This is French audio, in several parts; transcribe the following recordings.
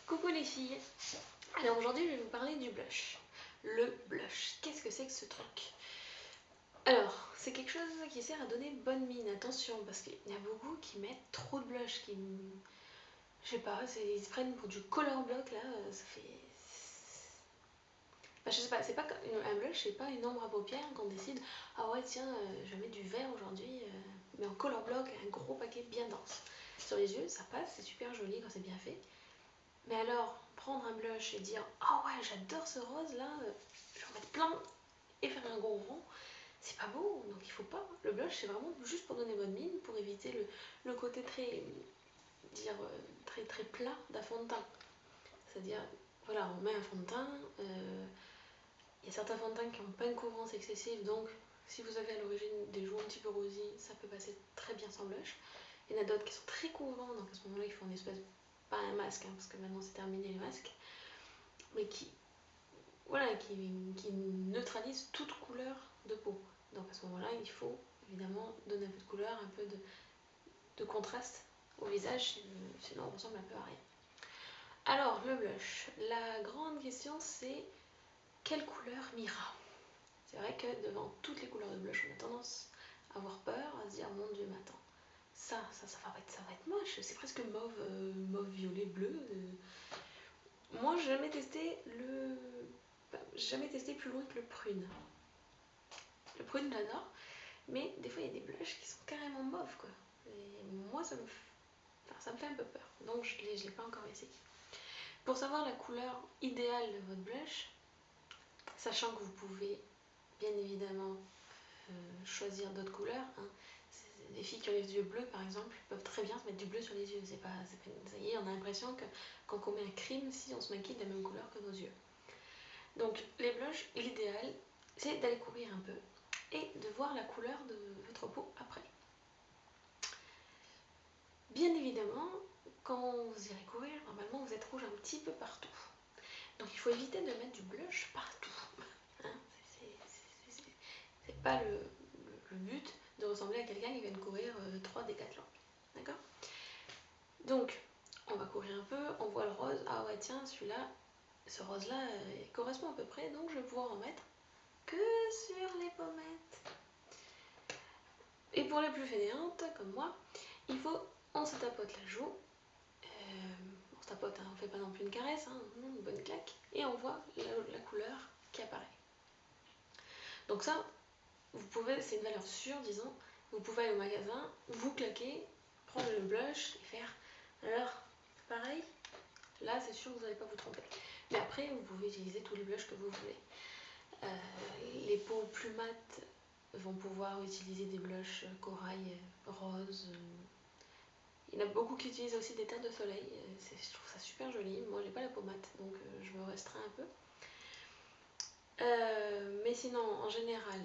Coucou les filles. Alors aujourd'hui je vais vous parler du blush. Le blush, qu'est-ce que c'est que ce truc? Alors, c'est quelque chose qui sert à donner bonne mine, attention, parce qu'il y a beaucoup qui mettent trop de blush, je sais pas, ils se prennent pour du color block là, ça fait... Enfin, je sais pas, c'est pas un blush, c'est pas une ombre à paupières qu'on décide, ah ouais tiens, je vais mettre du vert aujourd'hui, mais en color block, un gros paquet bien dense. Sur les yeux, ça passe, c'est super joli quand c'est bien fait. Mais alors, prendre un blush et dire « Ah ouais, j'adore ce rose là, je vais en mettre plein et faire un gros rond », c'est pas beau, donc il faut pas. Le blush, c'est vraiment juste pour donner bonne mine, pour éviter le côté très plat d'un fond de teint. C'est-à-dire, voilà, on met un fond de teint, il y a certains fonds de teint qui n'ont pas une couvrance excessive, donc si vous avez à l'origine des joues un petit peu rosy, ça peut passer très bien sans blush. Il y en a d'autres qui sont très couvrants, donc à ce moment-là, il faut une espèce, pas un masque, hein, parce que maintenant c'est terminé les masques, mais qui neutralise toute couleur de peau. Donc à ce moment-là, il faut évidemment donner un peu de couleur, un peu de contraste au visage, sinon on ressemble un peu à rien. Alors le blush, la grande question c'est quelle couleur m'ira? C'est vrai que devant toutes les couleurs de blush, on a tendance à avoir peur, à se dire mon dieu, mais attends, ça va être moche, c'est presque mauve, violet, bleu. Moi, j'ai jamais testé plus loin que le prune. Le prune, j'adore, mais des fois, il y a des blushs qui sont carrément mauves, quoi. Et moi, ça me fait un peu peur, donc je l'ai pas encore essayé. Pour savoir la couleur idéale de votre blush, sachant que vous pouvez bien évidemment choisir d'autres couleurs, hein. Les filles qui ont les yeux bleus par exemple peuvent très bien se mettre du bleu sur les yeux, ça y est, on a l'impression que quand on met un crime, si on se maquille de la même couleur que nos yeux. Donc les blushs, l'idéal c'est d'aller courir un peu et de voir la couleur de votre peau après. Bien évidemment, quand vous irez courir, normalement vous êtes rouge un petit peu partout. Donc il faut éviter de mettre du blush partout. Hein, c'est pas le but de ressembler à quelqu'un qui vient de courir 3 décathlons. D'accord? Donc, on va courir un peu, on voit le rose, ah ouais tiens, celui-là, ce rose-là, il correspond à peu près, donc je vais pouvoir en mettre que sur les pommettes. Et pour les plus fainéantes, comme moi, on se tapote la joue, on se tapote, hein, on fait pas non plus une caresse, hein, une bonne claque, et on voit la couleur qui apparaît. Donc ça, c'est une valeur sûre, disons, vous pouvez aller au magasin, vous claquer, prendre le blush et faire, alors, pareil, là c'est sûr que vous n'allez pas vous tromper. Mais après, vous pouvez utiliser tous les blushs que vous voulez. Les peaux plus mates vont pouvoir utiliser des blushs corail, rose. Il y en a beaucoup qui utilisent aussi des teintes de soleil, je trouve ça super joli. Moi j'ai pas la peau mate, donc je me restreins un peu. Mais sinon, en général,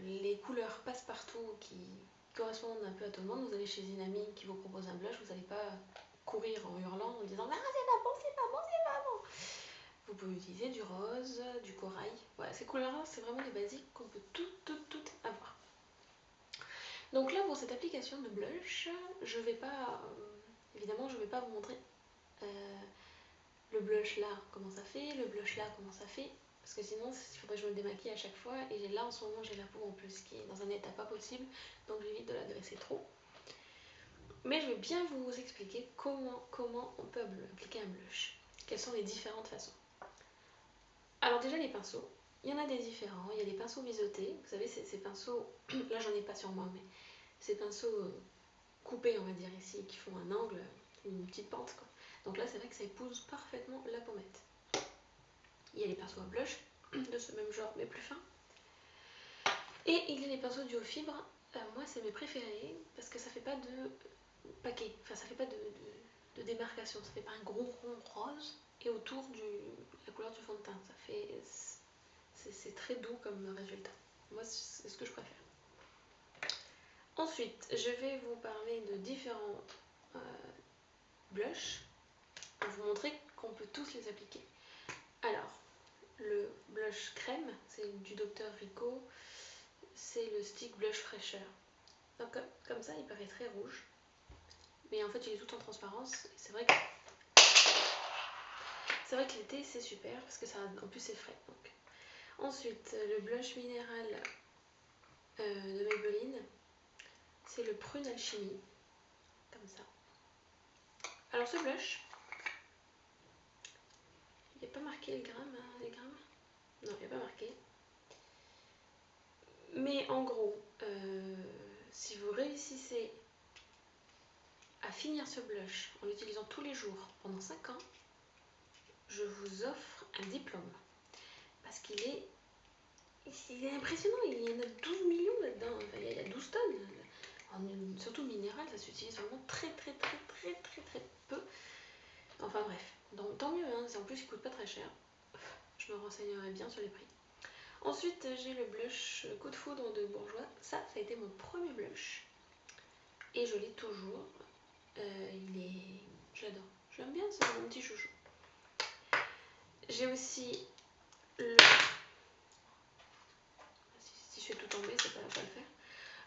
les couleurs passe-partout qui correspondent un peu à tout le monde, vous allez chez une amie qui vous propose un blush, vous n'allez pas courir en hurlant en disant « Ah, c'est pas bon, c'est pas bon, c'est pas bon !» Vous pouvez utiliser du rose, du corail. Voilà, ces couleurs-là, c'est vraiment les basiques qu'on peut toutes avoir. Donc là, pour cette application de blush, je vais pas, évidemment, je vais pas vous montrer le blush là, comment ça fait, le blush là, comment ça fait, parce que sinon, il faudrait que je me démaquille à chaque fois, et là, en ce moment, j'ai la peau en plus qui est dans un état pas possible, donc j'évite de la graisser trop. Mais je vais bien vous expliquer comment on peut appliquer un blush. Quelles sont les différentes façons. Alors déjà les pinceaux, il y en a des différents, il y a des pinceaux biseautés, vous savez ces pinceaux, là j'en ai pas sur moi, mais ces pinceaux coupés on va dire ici, qui font un angle, une petite pente quoi. Donc là c'est vrai que ça épouse parfaitement la pommette. Il y a les pinceaux à blush, de ce même genre mais plus fins. Et il y a les pinceaux duo fibre, moi c'est mes préférés, parce que ça fait pas de paquet, enfin ça fait pas de démarcation, ça fait pas un gros rond rose, et autour de la couleur du fond de teint, c'est très doux comme résultat. Moi, c'est ce que je préfère. Ensuite, je vais vous parler de différents blushs pour vous montrer qu'on peut tous les appliquer. Alors, le blush crème, c'est du Dr Rico, c'est le stick blush fraîcheur. Donc, comme ça, il paraît très rouge, mais en fait, il est tout en transparence. C'est vrai que C'est vrai que l'été c'est super parce que ça, en plus c'est frais. Donc. Ensuite, le blush minéral de Maybelline, c'est le Prune Alchimie, comme ça. Alors ce blush, il n'y a pas marqué les grammes, hein, les grammes. Non, il n'y a pas marqué. Mais en gros, si vous réussissez à finir ce blush en l'utilisant tous les jours pendant 5 ans, je vous offre un diplôme. Parce qu'il est impressionnant, il y en a 12 millions là-dedans, enfin, il y a 12 tonnes. Surtout minéral, ça s'utilise vraiment très peu. Enfin bref, donc, tant mieux, hein, en plus il coûte pas très cher. Je me renseignerai bien sur les prix. Ensuite, j'ai le blush Coup de foudre de Bourjois. Ça a été mon premier blush. Et je l'ai toujours. J'adore. J'aime bien, c'est mon petit chouchou. J'ai aussi le... Si je fais tout tomber, ça va pas le faire.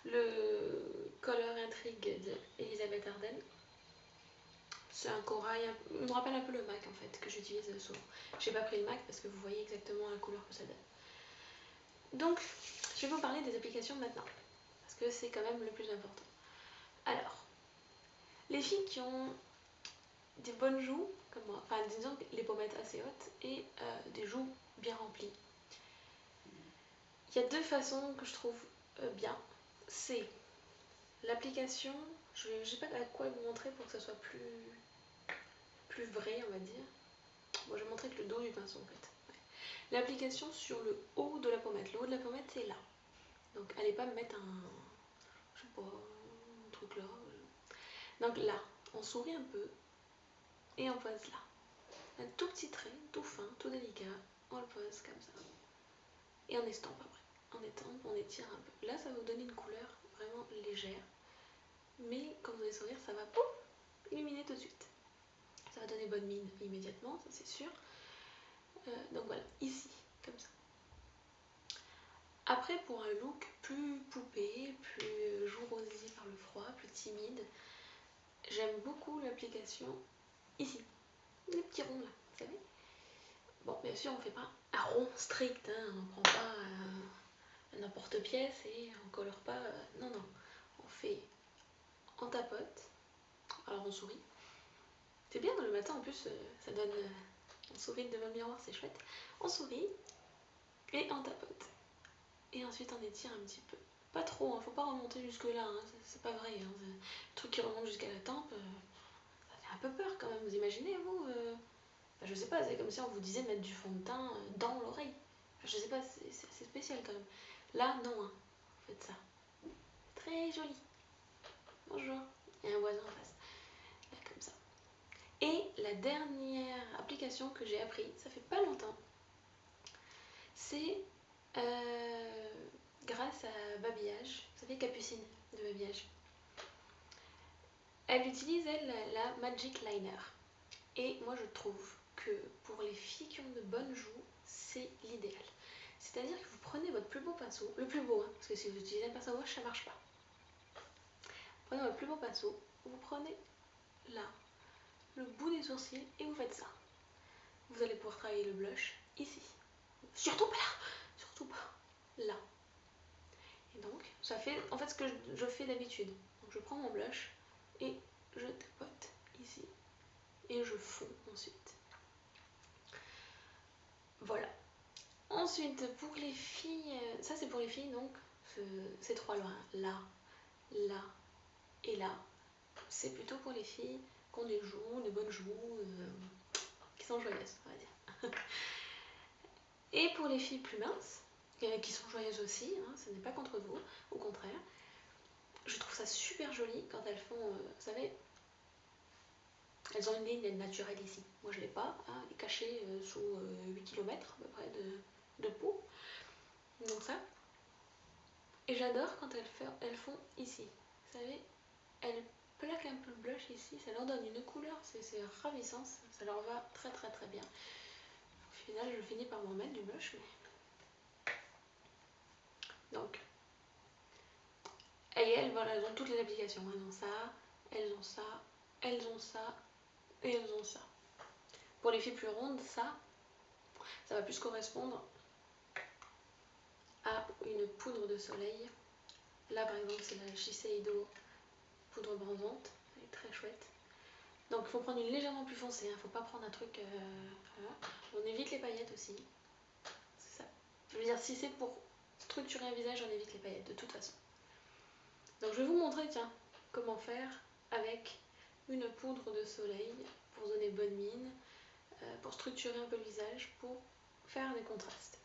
Le Color Intrigue d'Elisabeth Arden. C'est un corail, il me rappelle un peu le MAC en fait, que j'utilise souvent. J'ai pas pris le MAC parce que vous voyez exactement la couleur que ça donne. Donc, je vais vous parler des applications maintenant, parce que c'est quand même le plus important. Alors, les filles qui ont des bonnes joues, comme moi, enfin disons les pommettes assez hautes et des joues bien remplies. Il y a deux façons que je trouve bien. C'est l'application, je sais pas à quoi vous montrer pour que ça soit plus vrai, on va dire. Bon, je vais montrer que le dos du pinceau en fait. Ouais. L'application sur le haut de la pommette. Le haut de la pommette, c'est là. Donc, allez pas me mettre je sais pas, un truc là. Donc là, on sourit un peu et on pose là. Un tout petit trait, tout fin, tout délicat, on le pose comme ça. Et on estompe après. On estompe, on étire un peu. Là, ça va vous donner une couleur vraiment légère. Mais quand vous allez sourire, ça va pouf, illuminer tout de suite. Ça va donner bonne mine immédiatement, ça c'est sûr. Donc voilà, ici, comme ça. Après, pour un look plus poupée, plus jour rosé par le froid, plus timide, j'aime beaucoup l'application ici. Les petits ronds là, vous savez. Bon, bien sûr, on ne fait pas un rond strict, hein, on ne prend pas n'importe pièce et on colore pas. Non, non. On fait en tapote. Alors on sourit. C'est bien le matin en plus, ça donne. On sourit devant le miroir, c'est chouette. On sourit et on tapote. Et ensuite on étire un petit peu. Pas trop, hein, faut pas remonter jusque là, hein, c'est pas vrai. Hein, le truc qui remonte jusqu'à la tempe, ça fait un peu peur quand même. Vous imaginez, vous je sais pas, c'est comme si on vous disait de mettre du fond de teint dans l'oreille. Je sais pas, c'est spécial quand même. Là, non, hein, faites ça. Très joli. Bonjour. Il y a un voisin en face. Là, comme ça. Et la dernière application que j'ai appris, ça fait pas longtemps, c'est grâce à Babillage. Vous savez, Capucine de Babillage. Elle utilise, elle, la Magic Liner. Et moi, je trouve que pour les filles qui ont de bonnes joues, c'est l'idéal. C'est-à-dire que vous prenez votre plus beau pinceau, le plus beau, hein, parce que si vous utilisez un pinceau moche, ça marche pas. Prenez votre plus beau pinceau, vous prenez là, le bout des sourcils et vous faites ça. Vous allez pouvoir travailler le blush ici. Surtout pas là, surtout pas là. Et donc, ça fait en fait ce que je fais d'habitude. Donc je prends mon blush et je tapote ici et je fonds ensuite. Voilà. Ensuite, pour les filles, ça c'est pour les filles donc, ces trois là, là et là, c'est plutôt pour les filles qui ont des joues, des bonnes joues, qui sont joyeuses, on va dire. Et pour les filles plus minces, qui sont joyeuses aussi, hein, ce n'est pas contre vous, au contraire, je trouve ça super joli quand elles font, vous savez, elles ont une ligne naturelle ici. Moi je ne l'ai pas, hein, elle est cachée sous 8 km à peu près de peau. Donc ça. Et j'adore quand elles font ici. Vous savez, elles plaquent un peu le blush ici, ça leur donne une couleur, c'est ravissant, ça leur va très bien. Au final, je finis par m'en mettre du blush, mais... Donc, et elles, voilà, elles ont toutes les applications. Elles ont ça, elles ont ça, elles ont ça, et elles ont ça. Pour les filles plus rondes, ça va plus correspondre à une poudre de soleil. Là par exemple c'est la Shiseido poudre bronzante, elle est très chouette. Donc il faut prendre une légèrement plus foncée, faut pas prendre un truc... voilà. On évite les paillettes aussi, c'est ça. Je veux dire, si c'est pour structurer un visage, on évite les paillettes de toute façon. Donc je vais vous montrer, tiens, comment faire avec une poudre de soleil pour donner bonne mine, pour structurer un peu le visage, pour faire des contrastes.